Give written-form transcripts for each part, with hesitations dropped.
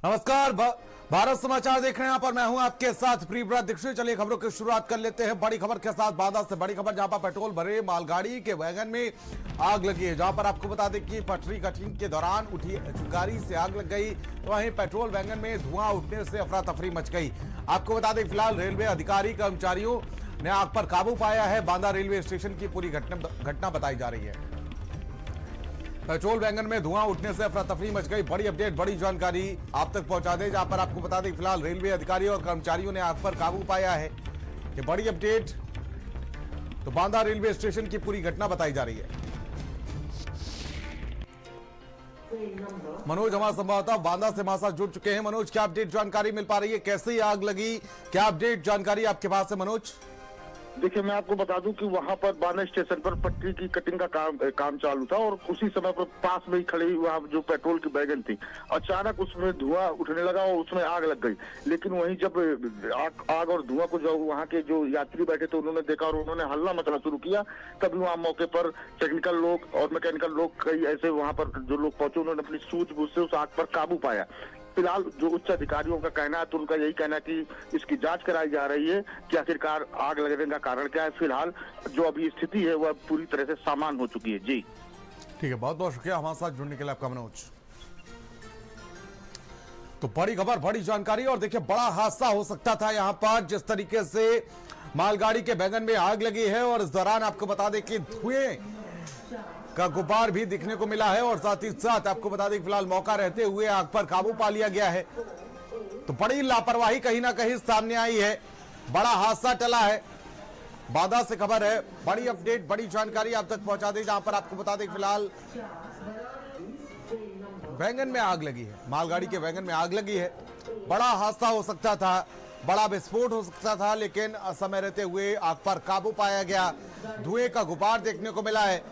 नमस्कार, भारत समाचार देख रहे हैं। यहाँ पर मैं हूं आपके साथ प्रियव्रत दीक्षित। चलिए खबरों की शुरुआत कर लेते हैं बड़ी खबर के साथ। बांदा से बड़ी खबर, जहां पर पेट्रोल भरे मालगाड़ी के वैगन में आग लगी है। जहां पर आपको बता दें कि पटरी कटिंग के दौरान उठी चिंगारी से आग लग गई, तो वहीं पेट्रोल वैगन में धुआं उठने से अफरा तफरी मच गई। आपको बता दें फिलहाल रेलवे अधिकारी कर्मचारियों ने आग पर काबू पाया है। बांदा रेलवे स्टेशन की पूरी घटना बताई जा रही है। पेट्रोल वैगन में धुआं उठने से अफरा तफरी मच गई। बड़ी अपडेट, बड़ी जानकारी आप तक पहुंचा दें, जहां पर आपको बता दें फिलहाल रेलवे अधिकारियों और कर्मचारियों ने आग पर काबू पाया है। ये बड़ी अपडेट तो बांदा रेलवे स्टेशन की पूरी घटना बताई जा रही है। मनोज हमारा संवाददाता बांदा से हमारे साथ जुड़ चुके हैं। मनोज, क्या अपडेट जानकारी मिल पा रही है, कैसे आग लगी, क्या अपडेट जानकारी आपके पास है मनोज? देखिए, मैं आपको बता दूं कि वहां पर बांदा स्टेशन पर पटरी की कटिंग का काम चालू था और उसी समय पर पास में ही खड़ी वहां जो पेट्रोल की वैगन थी, अचानक उसमें धुआं उठने लगा और उसमें आग लग गई। लेकिन वहीं जब आग और धुआं को जो वहां के जो यात्री बैठे थे उन्होंने देखा और उन्होंने हल्ला मचना शुरू किया, तभी वहां मौके पर टेक्निकल लोग और मैकेनिकल लोग कई ऐसे वहां पर जो लोग पहुंचे, उन्होंने अपनी सूझबूझ से उस आग पर काबू पाया। फिलहाल जो उच्च अधिकारियों का कहना है, तो उनका यही कहना है कि इसकी जांच कराई जा रही है कि आखिरकार आग लगने का कारण क्या है। फिलहाल जो अभी स्थिति है वह पूरी तरह से सामान्य हो चुकी है। जी ठीक है, बहुत बहुत शुक्रिया हमारे साथ जुड़ने के लिए आपका मनोज। तो बड़ी खबर, बड़ी जानकारी, और देखिए बड़ा हादसा हो सकता था यहाँ पर। जिस तरीके से मालगाड़ी के वैगन में आग लगी है और इस दौरान आपको बता दें कि धुएं का गुब्बार भी दिखने को मिला है, और साथ ही साथ आपको बता दें फिलहाल मौका रहते हुए आग पर काबू पा लिया गया है। तो बड़ी लापरवाही कहीं ना कहीं सामने आई है, बड़ा हादसा टला है। बांदा से खबर है, बड़ी अपडेट, बड़ी जानकारी आप तक पहुंचा दें, जहां पर आपको बता दें फिलहाल वैगन में आग लगी है, मालगाड़ी के वैगन में आग लगी है। बड़ा हादसा हो सकता था, बड़ा विस्फोट हो सकता था, लेकिन समय रहते हुए आग पर काबू पाया गया। धुएं का गुब्बार देखने को मिला है,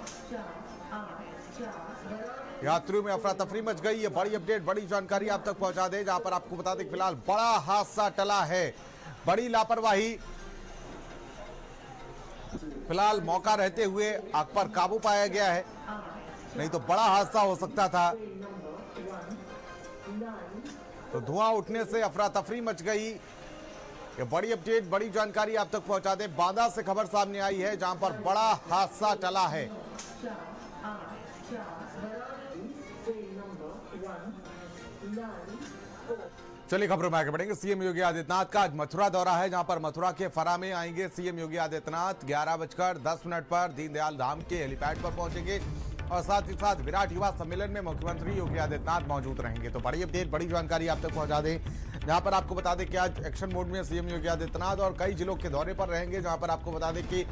यात्रियों में अफरा तफरी मच गई। ये बड़ी अपडेट, बड़ी जानकारी आप तक पहुंचा दें, जहां पर आपको बता दें फिलहाल बड़ा हादसा टला है, बड़ी लापरवाही। फिलहाल मौका रहते हुए आग पर काबू पाया गया है, नहीं तो बड़ा हादसा हो सकता था। तो धुआं उठने से अफरा तफरी मच गई। ये बड़ी अपडेट, बड़ी जानकारी आप तक पहुंचा दें। बांदा से खबर सामने आई है, जहां पर बड़ा हादसा टला है। चलिए खबरों में आगे बढ़ेंगे। सीएम योगी आदित्यनाथ का आज मथुरा दौरा है, जहां पर मथुरा के फरा में आएंगे सीएम योगी आदित्यनाथ। 11:10 पर दीनदयाल धाम के हेलीपैड पर पहुंचेंगे और साथ ही साथ विराट युवा सम्मेलन में मुख्यमंत्री योगी आदित्यनाथ मौजूद रहेंगे। तो बड़ी अपडेट, बड़ी जानकारी आप तक पहुंचा दें, जहां पर आपको बता दें कि आज एक्शन मोड में सीएम योगी आदित्यनाथ और कई जिलों के दौरे पर रहेंगे। जहां पर आपको बता दें कि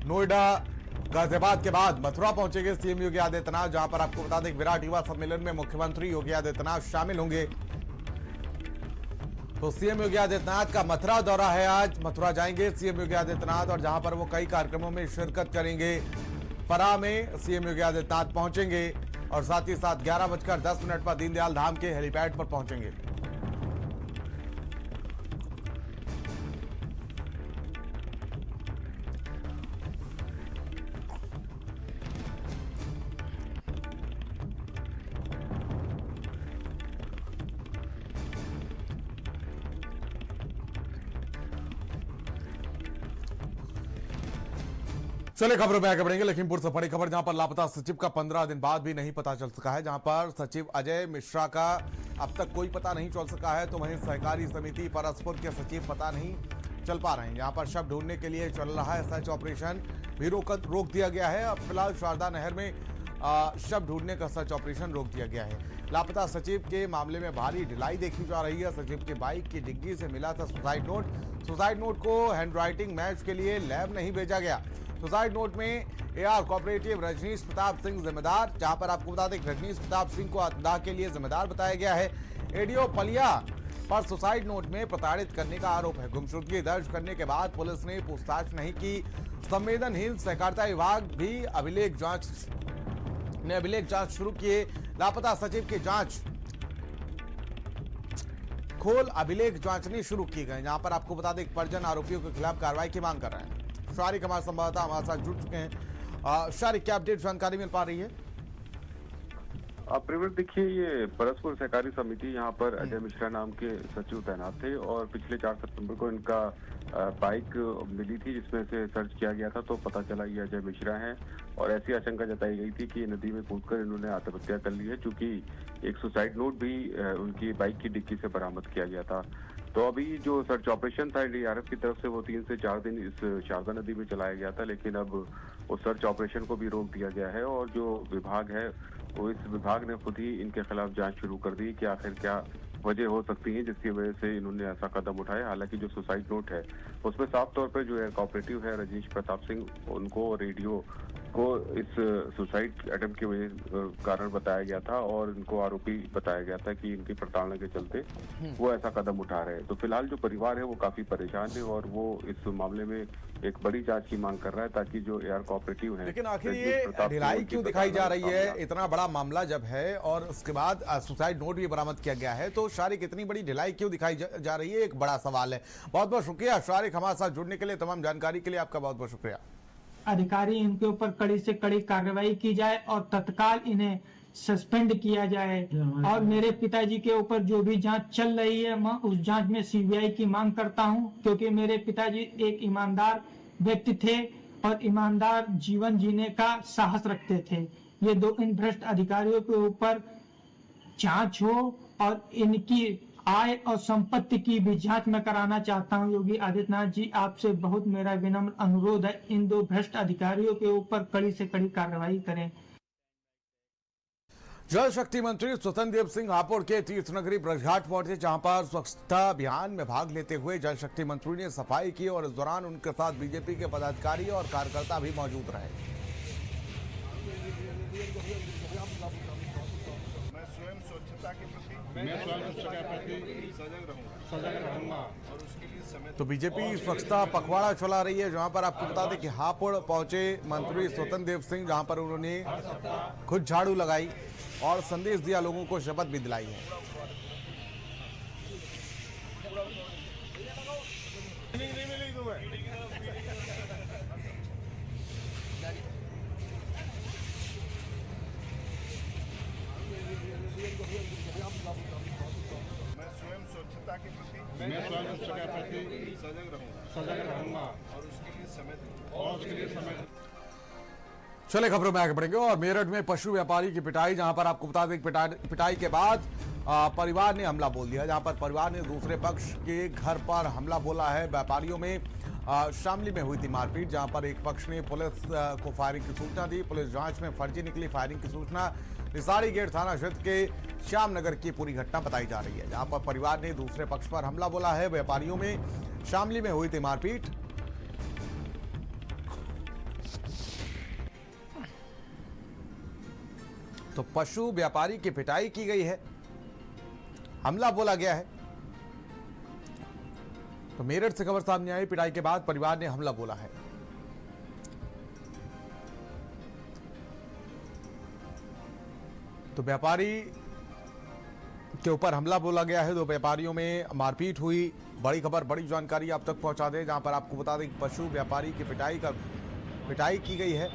नोएडा, गाजियाबाद के बाद मथुरा पहुंचेंगे सीएम योगी आदित्यनाथ, जहां पर आपको बता दें विराट युवा सम्मेलन में मुख्यमंत्री योगी आदित्यनाथ शामिल होंगे। तो सीएम योगी आदित्यनाथ का मथुरा दौरा है, आज मथुरा जाएंगे सीएम योगी आदित्यनाथ, और जहां पर वो कई कार्यक्रमों में शिरकत करेंगे। फरा में सीएम योगी आदित्यनाथ पहुंचेंगे और साथ ही साथ 11:10 पर दीनदयाल धाम के हेलीपैड पर पहुंचेंगे। चलिए खबरों में आगे बढ़ेंगे। लखीमपुर से बड़ी खबर, जहां पर लापता सचिव का 15 दिन बाद भी नहीं पता चल सका है। जहां पर सचिव अजय मिश्रा का अब तक कोई पता नहीं चल सका है, तो वहीं सहकारी समिति परसपुर के सचिव पता नहीं चल पा रहे हैं। यहाँ पर शव ढूंढने के लिए चल रहा है सर्च ऑपरेशन भी रोक दिया गया है। अब फिलहाल शारदा नहर में शव ढूंढने का सर्च ऑपरेशन रोक दिया गया है। लापता सचिव के मामले में भारी ढिलाई देखी जा रही है। सचिव के बाइक की डिग्गी से मिला था सुसाइड नोट। सुसाइड नोट को हैंडराइटिंग मैच के लिए लैब नहीं भेजा गया। सुसाइड नोट में एआर कोऑपरेटिव रजनीश प्रताप सिंह जिम्मेदार, जहां पर आपको बता दें रजनीश प्रताप सिंह को आत्मदाह के लिए जिम्मेदार बताया गया है। एडीओ पलिया पर सुसाइड नोट में प्रताड़ित करने का आरोप है। गुमशुदगी दर्ज करने के बाद पुलिस ने पूछताछ नहीं की। संवेदनहीन सहकारिता विभाग भी अभिलेख जांच शुरू किए। लापता सचिव की जांच खोल अभिलेख जांचनी शुरू की गई, जहां पर आपको बता दें परिजन आरोपियों के खिलाफ कार्रवाई की मांग कर रहे हैं। शारिक हमारे संवाददाता हमारे साथ जुड़ चुके हैं। शारिक, क्या अपडेट जानकारी मिल पा रही है? प्रिवर देखिए, ये परस्पर सहकारी समिति यहाँ पर अजय मिश्रा नाम के सचिव तैनात थे और पिछले 4 सितंबर को इनका बाइक मिली थी जिसमें से सर्च किया गया था, तो पता चला ये अजय मिश्रा हैं और ऐसी आशंका जताई गई थी कि नदी में कूदकर इन्होंने आत्महत्या कर ली है, क्योंकि एक सुसाइड नोट भी उनकी बाइक की डिक्की से बरामद किया गया था। तो अभी जो सर्च ऑपरेशन था डीआरएफ की तरफ से वो 3 से 4 दिन इस शारदा नदी में चलाया गया था, लेकिन अब वो सर्च ऑपरेशन को भी रोक दिया गया है और जो विभाग है वो इस विभाग ने खुद ही इनके खिलाफ जांच शुरू कर दी कि आखिर क्या वजह हो सकती है जिसकी वजह से इन्होंने ऐसा कदम उठाया। हालांकि जो सुसाइड नोट है उसमें साफ तौर पर जो एयर कोऑपरेटिव है रजनीश प्रताप सिंह, उनको रेडियो को इस सुसाइड अटेम्प्ट के वजह कारण बताया गया था और इनको आरोपी बताया गया था कि इनकी प्रताड़ना के चलते वो ऐसा कदम उठा रहे हैं। तो फिलहाल जो परिवार है वो काफी परेशान है और वो इस मामले में एक बड़ी जांच की मांग कर रहा है ताकि जो एयर कोऑपरेटिव है। लेकिन आखिर ये ढिलाई क्यों दिखाई जा रही है? इतना बड़ा मामला जब है और उसके बाद सुसाइड नोट भी बरामद किया गया है, तो शारिक इतनी बड़ी ढिलाई क्यों दिखाई जा रही है? एक बड़ा सवाल है। बहुत बहुत शुक्रिया शारिक, हमारे साथ जुड़ने के लिए, तमाम जानकारी के लिए आपका बहुत बहुत शुक्रिया। अधिकारी इनके ऊपर कड़ी से कड़ी कार्रवाई की जाए और तत्काल इन्हें सस्पेंड किया जाए और मेरे पिताजी के ऊपर जो भी जांच चल रही है मैं उस जांच में सीबीआई की मांग करता हूं, क्योंकि मेरे पिताजी एक ईमानदार व्यक्ति थे और ईमानदार जीवन जीने का साहस रखते थे। ये इन भ्रष्ट अधिकारियों के ऊपर जांच हो और इनकी आय और संपत्ति की भी जांच मैं कराना चाहता हूं। योगी आदित्यनाथ जी, आपसे बहुत मेरा विनम्र अनुरोध है, इन 2 भ्रष्ट अधिकारियों के ऊपर कड़ी से कड़ी कार्रवाई करें। जल शक्ति मंत्री स्वतंत्र देव सिंह हापुड़ के तीर्थनगरी ब्रजघाट पहुंचे, जहां पर स्वच्छता अभियान में भाग लेते हुए जल शक्ति मंत्री ने सफाई की और इस दौरान उनके साथ बीजेपी के पदाधिकारी और कार्यकर्ता भी मौजूद रहे। मैं स्वयं स्वच्छता के प्रति सजग रहूंगा और उसके लिए समय। तो बीजेपी स्वच्छता पखवाड़ा चला रही है, जहां पर आपको बता दें कि हापुड़ पहुंचे मंत्री स्वतंत्र देव सिंह, जहां पर उन्होंने खुद झाड़ू लगाई और संदेश दिया, लोगों को शपथ भी दिलाई है। मैं स्वयं स्वच्छता के प्रति सजग रहूंगा और उसके लिए समय। चले खबरों में आगे बढ़ेंगे और मेरठ में पशु व्यापारी की पिटाई, जहां पर आपको बता दें पिटाई के बाद परिवार ने हमला बोल दिया, जहां पर परिवार ने दूसरे पक्ष के घर पर हमला बोला है। व्यापारियों में शामली में हुई थी मारपीट, जहां पर एक पक्ष ने पुलिस को फायरिंग की सूचना दी। पुलिस जांच में फर्जी निकली फायरिंग की सूचना। निसारी गेट थाना क्षेत्र के श्यामनगर की पूरी घटना बताई जा रही है, जहां पर परिवार ने दूसरे पक्ष पर हमला बोला है। व्यापारियों में शामली में हुई थी मारपीट। तो पशु व्यापारी की पिटाई की गई है, हमला बोला गया है। तो मेरठ से खबर सामने आई, पिटाई के बाद परिवार ने हमला बोला है। तो व्यापारी के ऊपर हमला बोला गया है, 2 व्यापारियों में मारपीट हुई। बड़ी खबर, बड़ी जानकारी आप तक पहुंचा दें, जहां पर आपको बता दें कि पशु व्यापारी की पिटाई की गई है।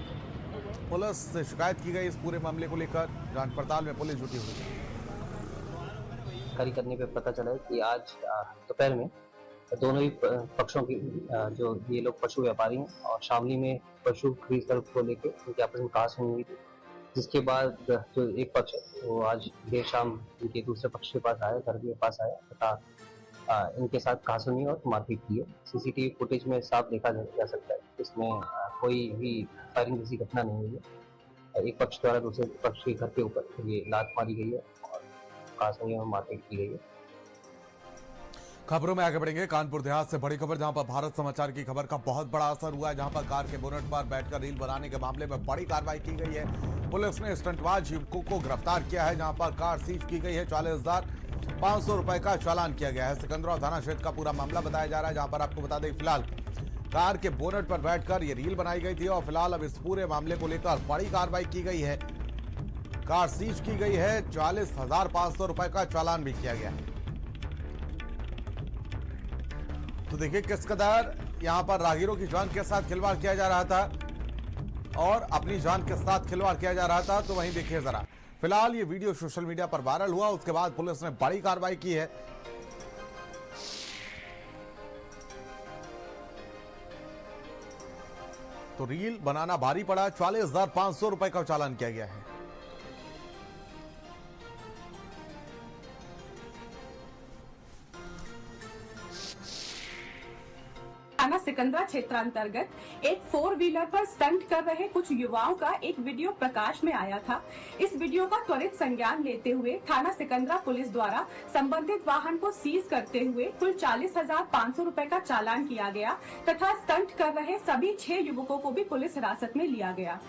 पुलिस से शिकायत की गई इस पूरे मामले को लेकर, जांच पड़ताल में पुलिस जुटी हुई है। कार्य करने पे पता चला है कि आज दोपहर में दोनों ही पक्षों की जो ये लोग पशु व्यापारी हैं और शामली में पशु खरीद को लेकर उनके आपस में कहासुनी हुई थी, जिसके बाद जो एक पक्ष है वो आज देर शाम इनके दूसरे पक्ष के पास आया, घर के पास आया तथा इनके साथ कहासुनी और मारपीट की है। सीसीटीवी फुटेज में साफ देखा जा सकता है, इसमें कोई भी फायरिंग जैसी घटना नहीं हुई है। एक पक्ष द्वारा दूसरे पक्ष के घर के ऊपर ये लात मारी गई है और कहासुनी और मारपीट की गई है। खबरों में आगे बढ़ेंगे। कानपुर देहात से बड़ी खबर, जहां पर भारत समाचार की खबर का बहुत बड़ा असर हुआ है, जहां पर कार के बोनट पर बैठकर रील बनाने के मामले में बड़ी कार्रवाई की गई है। पुलिस ने स्टंटबाज युवकों को गिरफ्तार किया है, जहां पर कार सीज की गई है। 40,500 रुपए का चालान किया गया है। सिकंदरा थाना क्षेत्र का पूरा मामला बताया जा रहा है, जहां पर आपको बता दें फिलहाल कार के बोनट पर बैठकर ये रील बनाई गई थी और फिलहाल अब इस पूरे मामले को लेकर बड़ी कार्रवाई की गई है। कार सीज की गई है, 40,500 रुपए का चालान भी किया गया है। तो देखिए किस कदर यहां पर राहगीरों की जान के साथ खिलवाड़ किया जा रहा था और अपनी जान के साथ खिलवाड़ किया जा रहा था। तो वहीं देखिए जरा फिलहाल ये वीडियो सोशल मीडिया पर वायरल हुआ, उसके बाद पुलिस ने बड़ी कार्रवाई की है। तो रील बनाना भारी पड़ा, 44,500 रुपए का चालान किया गया है। थाना सिकंदरा क्षेत्रांतर्गत एक 4 व्हीलर पर स्टंट कर रहे कुछ युवाओं का एक वीडियो प्रकाश में आया था। इस वीडियो का त्वरित संज्ञान लेते हुए थाना सिकंदरा पुलिस द्वारा संबंधित वाहन को सीज करते हुए कुल 40,500 रुपए का चालान किया गया तथा स्टंट कर रहे सभी 6 युवकों को भी पुलिस हिरासत में लिया गया।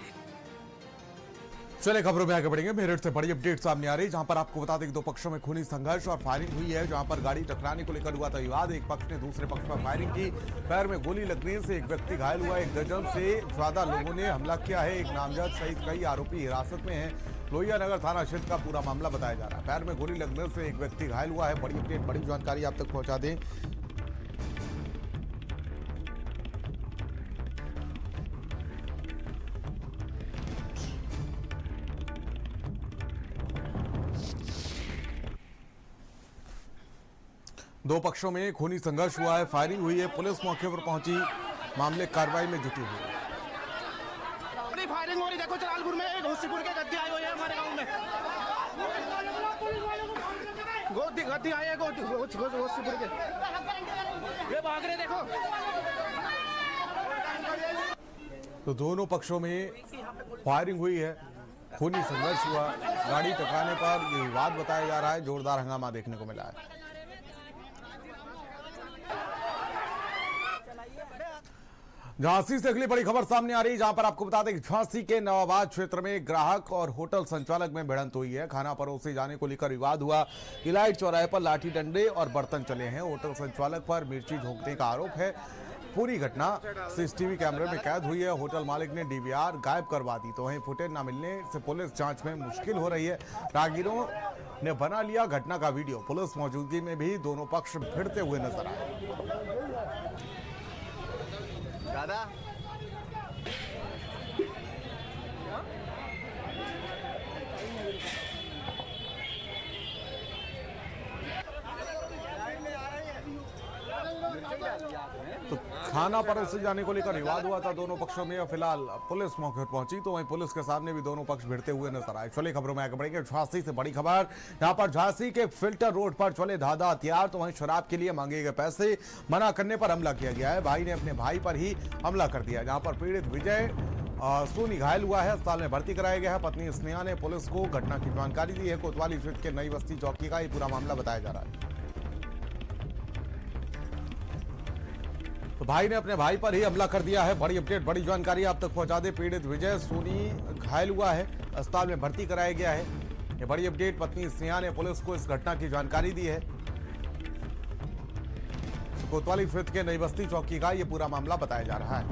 चले खबरों में आगे बढ़ेंगे। मेरठ से बड़ी अपडेट सामने आ रही है, जहां पर आपको बता दें कि दो पक्षों में खूनी संघर्ष और फायरिंग हुई है। जहां पर गाड़ी टकराने को लेकर हुआ था विवाद, एक पक्ष ने दूसरे पक्ष पर फायरिंग की, पैर में गोली लगने से एक व्यक्ति घायल हुआ। 1 दर्जन से ज्यादा लोगों ने हमला किया है। एक नामजद सहित कई आरोपी हिरासत में हैं। लोहिया नगर थाना क्षेत्र का पूरा मामला बताया जा रहा है। पैर में गोली लगने से एक व्यक्ति घायल हुआ है। बड़ी अपडेट, बड़ी जानकारी आप तक पहुंचा दें। दो पक्षों में खूनी संघर्ष हुआ है, फायरिंग हुई है। पुलिस मौके पर पहुंची, मामले कार्रवाई में जुटी हुई है। बड़ी फायरिंग हो रही, देखो जलालपुर में एक होशीपुर के गद्दी आए हुए हैं हमारे गांव में। गद्दी आए हैं होशीपुर के, ये भाग रहे देखो। तो दोनों पक्षों में फायरिंग हुई है, खूनी संघर्ष हुआ। गाड़ी टकराने पर ये विवाद बताया जा रहा है। जोरदार हंगामा देखने को मिला है। झांसी से अगली बड़ी खबर सामने आ रही है, जहां पर आपको बता दें कि झांसी के नवाबाद क्षेत्र में ग्राहक और होटल संचालक में भिड़ंत हुई है। खाना परोसे जाने को लेकर विवाद हुआ। इलाइट चौराहे पर लाठी डंडे और बर्तन चले हैं। होटल संचालक पर मिर्ची झोंकने का आरोप है। पूरी घटना सीसीटीवी कैमरे में कैद हुई है। होटल मालिक ने डीवीआर गायब करवा दी, तो वहीं फुटेज न मिलने से पुलिस जांच में मुश्किल हो रही है। राहगीरों ने बना लिया घटना का वीडियो। पुलिस मौजूदगी में भी दोनों पक्ष भिड़ते हुए नजर आए। दादा तो खाना परोसे जाने को लेकर विवाद हुआ था दोनों पक्षों में। फिलहाल पुलिस मौके पर पहुंची, तो वहीं पुलिस के सामने भी दोनों पक्ष भिड़ते हुए नजर आए। चले खबरों में आगे बढ़ेंगे। झांसी से बड़ी खबर, यहां पर झांसी के फिल्टर रोड पर चले धाधा हथियार, तो वहीं शराब के लिए मांगे गए पैसे मना करने पर हमला किया गया है। भाई ने अपने भाई पर ही हमला कर दिया, जहां पर पीड़ित विजय सोनी घायल हुआ है, अस्पताल में भर्ती कराया गया है। पत्नी स्नेहा ने पुलिस को घटना की जानकारी दी है। कोतवाली क्षेत्र के नई बस्ती चौकी का ये पूरा मामला बताया जा रहा है। तो भाई ने अपने भाई पर ही हमला कर दिया है। बड़ी अपडेट, बड़ी जानकारी आप तक पहुंचा दे। पीड़ित विजय सोनी घायल हुआ है, अस्पताल में भर्ती कराया गया है। ये बड़ी अपडेट, पत्नी स्नेहा ने पुलिस को इस घटना की जानकारी दी है। तो कोतवाली क्षेत्र के नई बस्ती चौकी का ये पूरा मामला बताया जा रहा है।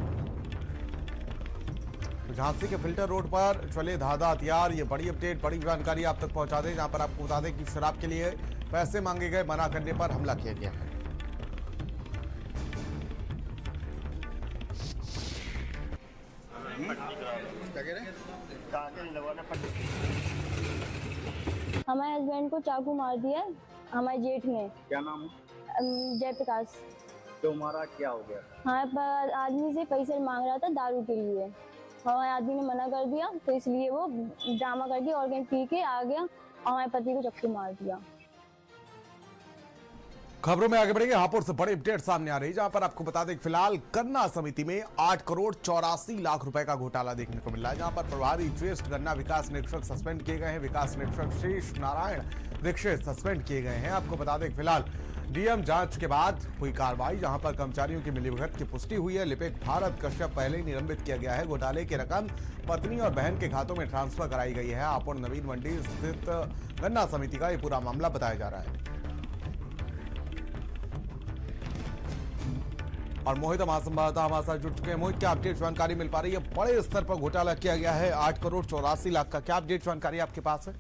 तो झांसी के फिल्टर रोड पर चले धाधा हथियार, ये बड़ी अपडेट, बड़ी जानकारी आप तक पहुंचा दें। जहां पर आपको बता दें कि शराब के लिए पैसे मांगे गए, मना करने पर हमला किया गया है। हमारे हस्बैंड को चाकू मार दिया हमारे जेठ ने। क्या नाम है? जयप्रकाश। तो हमारा क्या हो गया? हमारे आदमी से पैसे मांग रहा था दारू के लिए, हमारे आदमी ने मना कर दिया, तो इसलिए वो ड्रामा करके और कहीं पी के आ गया और हमारे पति को चक्कू मार दिया। खबरों में आगे बढ़ेंगे। हापुड़ से बड़ी अपडेट सामने आ रही है, जहां पर आपको बता दें कि फिलहाल गन्ना समिति में 8 करोड़ 84 लाख रुपए का घोटाला देखने को मिल रहा है। जहां पर प्रभारी ज्येष्ठ गन्ना विकास निरीक्षक सस्पेंड किए गए हैं। विकास निरीक्षक शेष नारायण दीक्षित सस्पेंड किए गए हैं। आपको बता दें कि फिलहाल डीएम जांच के बाद हुई कार्रवाई, जहां पर कर्मचारियों की मिलीभगत की पुष्टि हुई है। लिपिक भारत कश्यप पहले ही निलंबित किया गया है। घोटाले की रकम पत्नी और बहन के खातों में ट्रांसफर कराई गई है। हापुड़ नवीन मंडी स्थित गन्ना समिति का ये पूरा मामला बताया जा रहा है। और मोहित हमारा संवाददाता हमारे साथ जुट चुके हैं। मोहित, क्या अपडेट जानकारी मिल पा रही है? बड़े स्तर पर घोटाला किया गया है, 8 करोड़ 84 लाख का, क्या अपडेट जानकारी आपके पास है?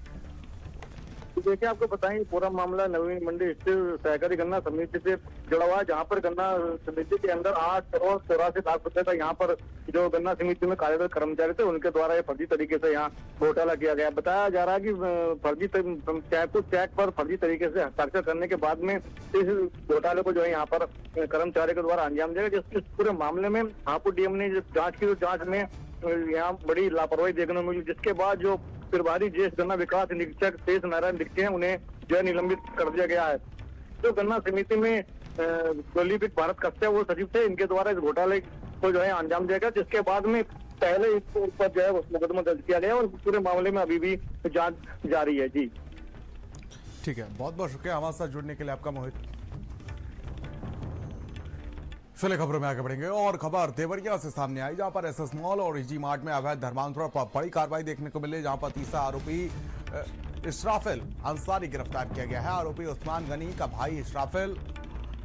देखिए, आपको बताएं पूरा मामला नवीन मंडी स्थित सहकारी गन्ना समिति से जुड़ा हुआ है, जहाँ पर गन्ना समिति के अंदर 8 करोड़ 84 लाख रुपए का यहाँ पर जो गन्ना समिति में कार्यरत कर्मचारी थे उनके द्वारा ये फर्जी तरीके से यहाँ घोटाला किया गया। बताया जा रहा है कि फर्जी चेक पर फर्जी तरीके से हस्ताक्षर करने के बाद में इस घोटाले को जो है यहाँ पर कर्मचारी के द्वारा अंजाम दिया गया। जिस पूरे मामले में हापुड़ डीएम ने जांच की, तो जांच में यहाँ बड़ी लापरवाही देखने को मिली, जिसके बाद जो प्रभारी ज्येष्ठ गन्ना विकास निरीक्षक शेष नारायण दिखते हैं उन्हें जो है निलंबित कर दिया गया है। जो गन्ना समिति में कुलदीप भारत कश्यप वो सचिव थे, इनके द्वारा इस घोटाले को जो है अंजाम दिया गया, जिसके बाद में पहले इसके ऊपर जो है मुकदमा दर्ज किया गया और पूरे मामले में अभी भी जांच जारी है। जी ठीक है, बहुत बहुत शुक्रिया हमारे साथ जुड़ने के लिए आपका मोहित। चलिए खबरों में आगे बढ़ेंगे और खबर देवरिया से सामने आई, जहां पर एसएस मॉल और इजी मार्ट में अवैध धर्मांतरण पर बड़ी कार्रवाई देखने को मिली, जहां पर तीसरा आरोपी इशराफिल अंसारी गिरफ्तार किया गया है। आरोपी उस्मान गनी का भाई इशराफिल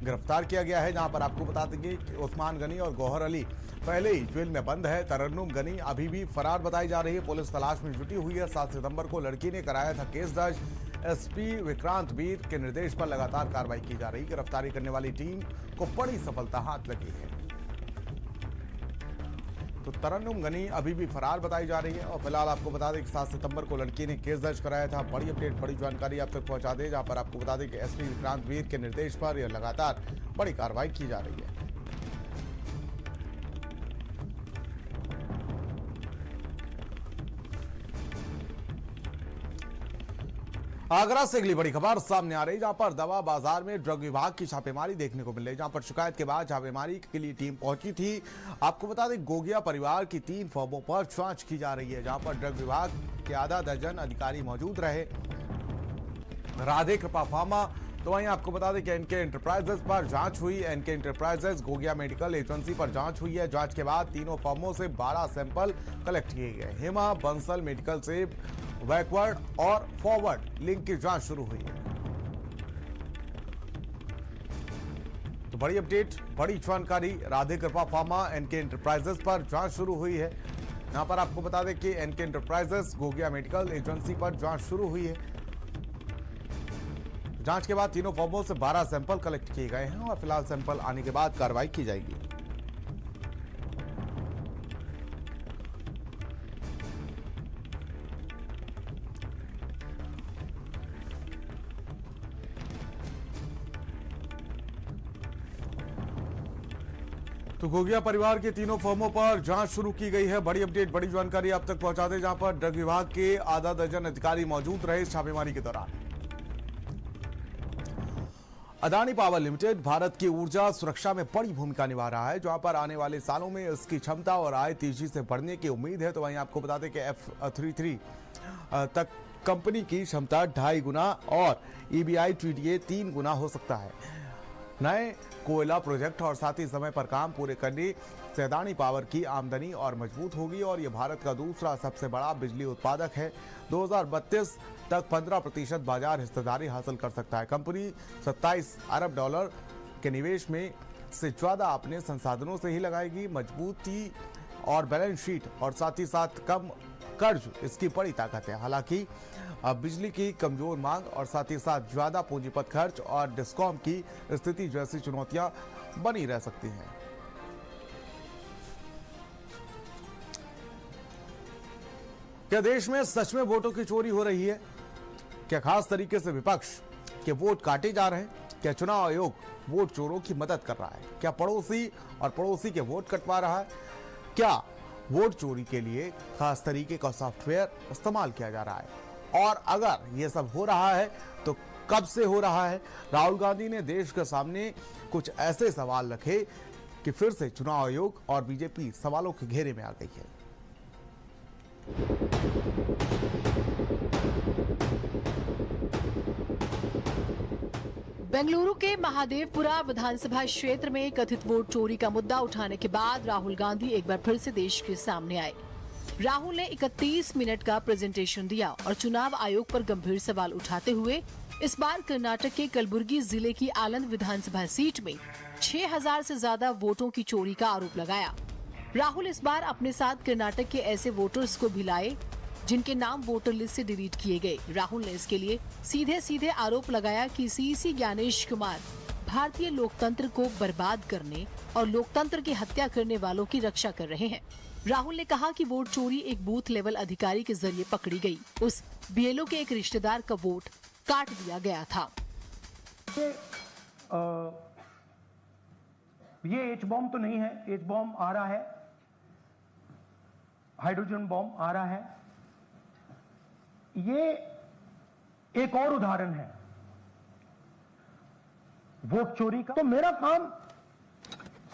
गिरफ्तार किया गया है, जहां पर आपको बता देंगे कि उस्मान गनी और गौहर अली पहले ही जेल में बंद है। तरन्नुम गनी अभी भी फरार बताई जा रही है, पुलिस तलाश में जुटी हुई है। 7 सितंबर को लड़की ने कराया था केस दर्ज। एसपी विक्रांत वीर के निर्देश पर लगातार कार्रवाई की जा रही। गिरफ्तारी करने वाली टीम को बड़ी सफलता हाथ लगी है। तो तरन्नुम गनी अभी भी फरार बताई जा रही है और फिलहाल आपको बता दें कि 7 सितंबर को लड़की ने केस दर्ज कराया था। बड़ी अपडेट, बड़ी जानकारी आप तक पहुंचा दें, जहां पर आपको बता दें कि एसपी विक्रांत वीर के निर्देश पर यह लगातार बड़ी कार्रवाई की जा रही है। आगरा से अगली बड़ी खबर सामने आ रही, जहां पर दवा बाजार में ड्रग विभाग की छापेमारी देखने को मिल रही, जहां पर शिकायत के बाद छापेमारी के लिए टीम पहुंची थी। आपको बता दें गोगिया परिवार की 3 फर्मों पर जांच की जा रही है, जहां पर ड्रग विभाग के आधा दर्जन अधिकारी मौजूद रहे। राधे कृपा फार्मा, तो वहीं आपको बता दें कि एनके एंटरप्राइजेस पर जांच हुई। NK enterprises Gogia medical agency पर जांच हुई है। जांच के बाद तीनों फर्मों से 12 सैंपल कलेक्ट किए गए। हेमा बंसल मेडिकल से बैकवर्ड और फॉरवर्ड लिंक की जांच शुरू हुई है। तो बड़ी अपडेट, बड़ी जानकारी, राधे कृपा फार्मा एनके एंटरप्राइजेस पर जांच शुरू हुई है। यहां पर आपको बता दें कि NK enterprises Gogia medical agency पर जांच शुरू हुई है। जांच के बाद तीनों फर्मों से 12 सैंपल कलेक्ट किए गए हैं और फिलहाल सैंपल आने के बाद कार्रवाई की जाएगी। तो गोगिया परिवार के तीनों फर्मों पर जांच शुरू की गई है। बड़ी अपडेट, बड़ी जानकारी आप तक पहुंचा दें, जहां पर ड्रग विभाग के आधा दर्जन अधिकारी मौजूद रहे इस छापेमारी के दौरान। अदानी पावर लिमिटेड भारत की ऊर्जा सुरक्षा में बड़ी भूमिका निभा रहा है, जहां पर आने वाले सालों में इसकी क्षमता और आय तेजी से बढ़ने की उम्मीद है। तो वहीं आपको बता दें कि F33 तक कंपनी की क्षमता 2.5 गुना और EBI TDA 3 गुना हो सकता है। नए कोयला प्रोजेक्ट और साथ ही समय पर काम पूरे करने से अदानी पावर की आमदनी और मजबूत होगी और ये भारत का दूसरा सबसे बड़ा बिजली उत्पादक है। 2032 तक 15% बाजार हिस्सेदारी हासिल कर सकता है। कंपनी $27 अरब के निवेश में से ज्यादा अपने संसाधनों से ही लगाएगी। मजबूती और बैलेंस शीट और साथ ही साथ कम कर्ज इसकी बड़ी ताकत है। हालांकि बिजली की कमजोर मांग और साथ ही साथ ज्यादा पूंजीगत खर्च और डिस्कॉम की स्थिति जैसी चुनौतियां बनी रह सकती हैं। क्या देश में सच में वोटों की चोरी हो रही है? क्या खास तरीके से विपक्ष के वोट काटे जा रहे हैं? क्या चुनाव आयोग वोट चोरों की मदद कर रहा है? क्या पड़ोसी और पड़ोसी के वोट कटवा रहा है? क्या वोट चोरी के लिए खास तरीके का सॉफ्टवेयर इस्तेमाल किया जा रहा है? और अगर ये सब हो रहा है तो कब से हो रहा है? राहुल गांधी ने देश के सामने कुछ ऐसे सवाल रखे कि फिर से चुनाव आयोग और बीजेपी सवालों के घेरे में आ गई है। बेंगलुरु के महादेवपुरा विधानसभा क्षेत्र में कथित वोट चोरी का मुद्दा उठाने के बाद राहुल गांधी एक बार फिर से देश के सामने आए। राहुल ने 31 मिनट का प्रेजेंटेशन दिया और चुनाव आयोग पर गंभीर सवाल उठाते हुए इस बार कर्नाटक के कलबुर्गी जिले की आलंद विधानसभा सीट में 6000 से ज्यादा वोटों की चोरी का आरोप लगाया। राहुल इस बार अपने साथ कर्नाटक के ऐसे वोटर्स को भी लाए जिनके नाम वोटर लिस्ट से डिलीट किए गए। राहुल ने इसके लिए सीधे सीधे आरोप लगाया कि सीसी ज्ञानेश कुमार भारतीय लोकतंत्र को बर्बाद करने और लोकतंत्र की हत्या करने वालों की रक्षा कर रहे हैं। राहुल ने कहा कि वोट चोरी एक बूथ लेवल अधिकारी के जरिए पकड़ी गई। उस बीएलओ के एक रिश्तेदार का वोट काट दिया गया था। ये एच बॉम्ब तो नहीं है, एच बॉम्ब आ रहा है, हाइड्रोजन बॉम्ब आ रहा है। ये एक और उदाहरण है वोट चोरी का। तो मेरा काम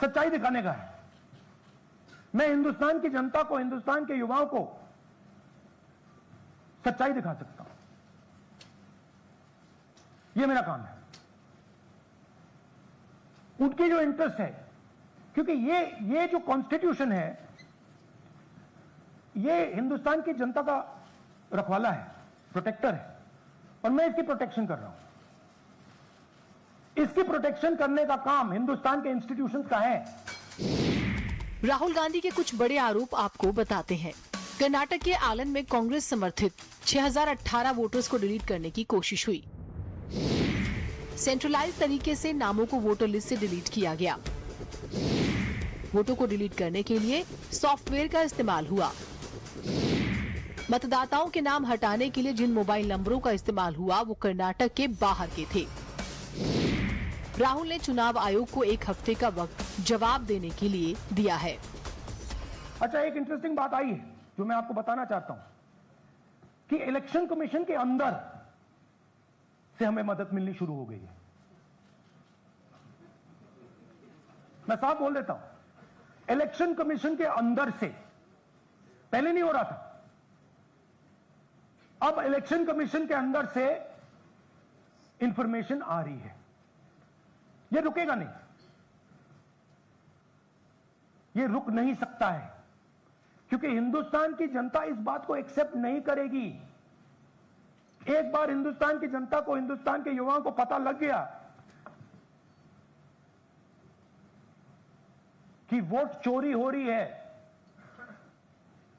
सच्चाई दिखाने का है। मैं हिंदुस्तान की जनता को, हिंदुस्तान के युवाओं को सच्चाई दिखा सकता हूं। यह मेरा काम है। उनकी जो इंटरेस्ट है, क्योंकि ये जो कॉन्स्टिट्यूशन है, ये हिंदुस्तान की जनता का रखवाला है, प्रोटेक्टर है, और मैं इसकी प्रोटेक्शन कर रहा हूं। इसकी प्रोटेक्शन करने का काम हिंदुस्तान के इंस्टीट्यूशंस का है। राहुल गांधी के कुछ बड़े आरोप आपको बताते हैं। कर्नाटक के आलन में कांग्रेस समर्थित 6018 वोटर्स को डिलीट करने की कोशिश हुई। सेंट्रलाइज तरीके से नामों को वोटर लिस्ट से डिलीट किया गया। वोटों को डिलीट करने के लिए सॉफ्टवेयर का इस्तेमाल हुआ। मतदाताओं के नाम हटाने के लिए जिन मोबाइल नंबरों का इस्तेमाल हुआ वो कर्नाटक के बाहर के थे। राहुल ने चुनाव आयोग को 1 हफ्ते का वक्त जवाब देने के लिए दिया है। अच्छा, एक इंटरेस्टिंग बात आई है जो मैं आपको बताना चाहता हूं कि इलेक्शन कमीशन के अंदर से हमें मदद मिलनी शुरू हो गई है। मैं साफ बोल देता हूं, इलेक्शन कमीशन के अंदर से, पहले नहीं हो रहा था, अब इलेक्शन कमीशन के अंदर से इंफॉर्मेशन आ रही है। ये रुकेगा नहीं, ये रुक नहीं सकता है, क्योंकि हिंदुस्तान की जनता इस बात को एक्सेप्ट नहीं करेगी। एक बार हिंदुस्तान की जनता को, हिंदुस्तान के युवाओं को पता लग गया कि वोट चोरी हो रही है,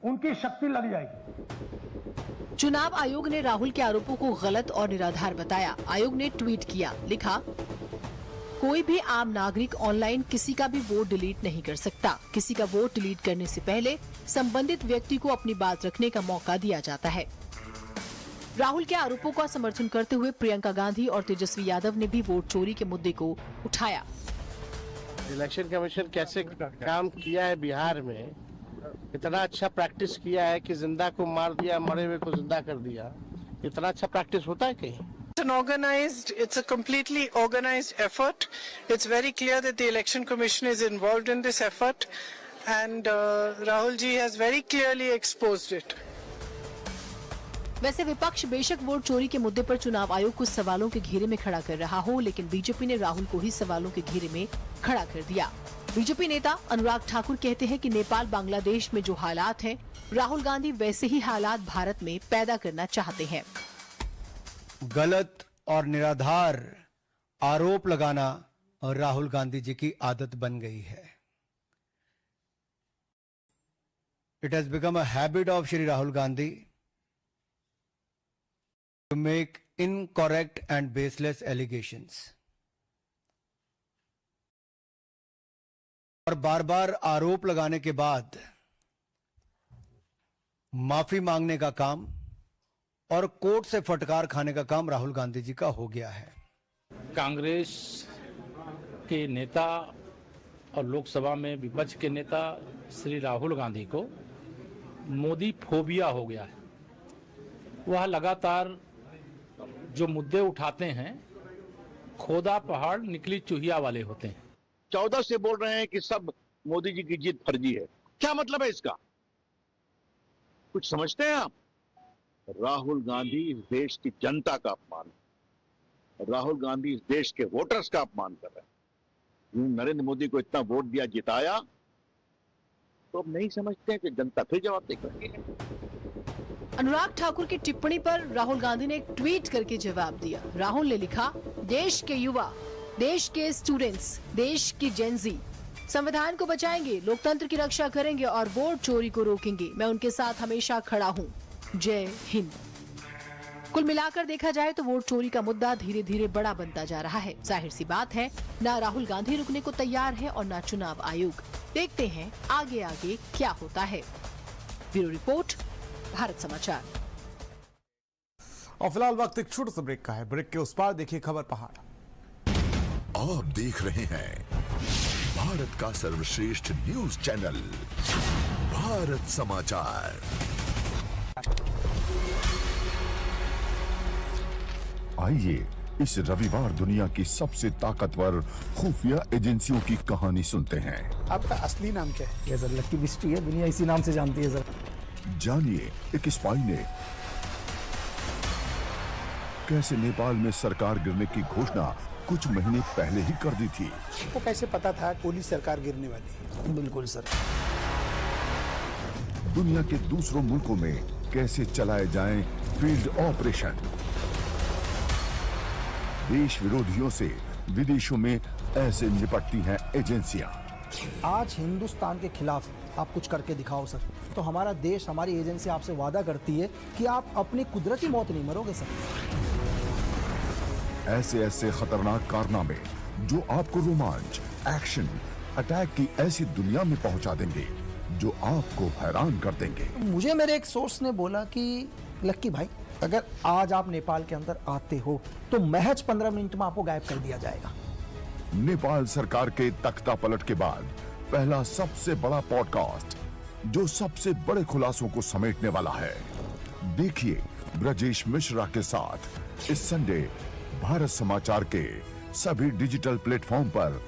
उनकी शक्ति लग जाएगी। चुनाव आयोग ने राहुल के आरोपों को गलत और निराधार बताया। आयोग ने ट्वीट किया, लिखा, कोई भी आम नागरिक ऑनलाइन किसी का भी वोट डिलीट नहीं कर सकता। किसी का वोट डिलीट करने से पहले संबंधित व्यक्ति को अपनी बात रखने का मौका दिया जाता है। राहुल के आरोपों का समर्थन करते हुए प्रियंका गांधी और तेजस्वी यादव ने भी वोट चोरी के मुद्दे को उठाया। इलेक्शन कमीशन कैसे काम किया है बिहार में, इतना अच्छा प्रैक्टिस किया है कि जिंदा को मार दिया, मरे हुए को जिंदा कर दिया। इतना अच्छा प्रैक्टिस होता है कहीं? It's a completely organized effort. It's very clear that the Election Commission is involved in this effort, and Rahul ji has very clearly exposed it. वैसे विपक्ष बेशक वोट चोरी के मुद्दे पर चुनाव आयोग को सवालों के घेरे में खड़ा कर रहा हो, लेकिन बीजेपी ने राहुल को ही सवालों के घेरे में खड़ा कर दिया। बीजेपी नेता अनुराग ठाकुर कहते हैं कि नेपाल बांग्लादेश में जो हालात हैं, राहुल गांधी वैसे ही हालात भारत में पैदा करना चाहते हैं। गलत और निराधार आरोप लगाना और राहुल गांधी जी की आदत बन गई है। It has become a habit of Shri Rahul Gandhi to make incorrect and baseless allegations और बार बार आरोप लगाने के बाद माफी मांगने का काम और कोर्ट से फटकार खाने का काम राहुल गांधी जी का हो गया है। कांग्रेस के नेता और लोकसभा में विपक्ष के नेता श्री राहुल गांधी को मोदी फोबिया हो गया है। वह लगातार जो मुद्दे उठाते हैं, खोदा पहाड़ निकली चूहिया वाले होते हैं। 14 से बोल रहे हैं कि सब मोदी जी की जीत फर्जी है। क्या मतलब है इसका? कुछ समझते हैं आप? राहुल गांधी इस देश की जनता का अपमान है। राहुल गांधी इस देश के वोटर्स का अपमान कर रहे हैं। नरेंद्र मोदी को इतना वोट दिया, जिताया, तो अब नहीं समझते हैं कि जनता फिर जवाब देगी। अनुराग ठाकुर की टिप्पणी पर राहुल गांधी ने एक ट्वीट करके जवाब दिया। राहुल ने लिखा, देश के युवा, देश के स्टूडेंट्स, देश की जेनजी संविधान को बचाएंगे, लोकतंत्र की रक्षा करेंगे और वोट चोरी को रोकेंगे। मैं उनके साथ हमेशा खड़ा हूँ। जय हिंद। कुल मिलाकर देखा जाए तो वोट चोरी का मुद्दा धीरे धीरे बड़ा बनता जा रहा है। जाहिर सी बात है, ना राहुल गांधी रुकने को तैयार है और ना चुनाव आयोग। देखते हैं आगे आगे क्या होता है। ब्यूरो रिपोर्ट, भारत समाचार। और फिलहाल वक्त एक छोटे से ब्रेक का है। ब्रेक के उस पार देखिए खबर पहाड़। आप देख रहे हैं भारत का सर्वश्रेष्ठ न्यूज चैनल भारत समाचार। आइए इस रविवार दुनिया की सबसे ताकतवर खुफिया एजेंसियों की कहानी सुनते हैं। आपका असली नाम क्या है? सर लक्की बिस्ट्री है, दुनिया इसी नाम से जानती है सर। जानिए एक स्पाई ने कैसे नेपाल में सरकार गिरने की घोषणा कुछ महीने पहले ही कर दी थी। आपको कैसे पता था कोली सरकार गिरने वाली? बिल्कुल सर। दुनिया के दूसरों मुल्कों में कैसे चलाए जाएं फील्ड ऑपरेशन। देश विरोधियों से विदेशों में ऐसे निपटती हैं एजेंसियां। आज हिंदुस्तान के खिलाफ आप कुछ करके दिखाओ सर, तो हमारा देश, हमारी एजेंसी आपसे वादा करती है कि आप अपनी कुदरती मौत नहीं मरोगे सर। ऐसे ऐसे खतरनाक कारनामे जो आपको रोमांच, एक्शन, अटैक की ऐसी दुनिया में पहुंचा देंगे जो आपको हैरान कर देंगे। मुझे मेरे एक सोर्स ने बोला कि लक्की भाई, अगर आज आप नेपाल के अंदर आते हो तो महज 15 मिनट में आपको गायब कर दिया जाएगा। नेपाल सरकार के तख्ता पलट के बाद पहला सबसे बड़ा पॉडकास्ट जो सबसे बड़े खुलासों को समेटने वाला है। देखिए ब्रजेश मिश्रा के साथ इस संडे भारत समाचार के सभी डिजिटल प्लेटफॉर्म पर।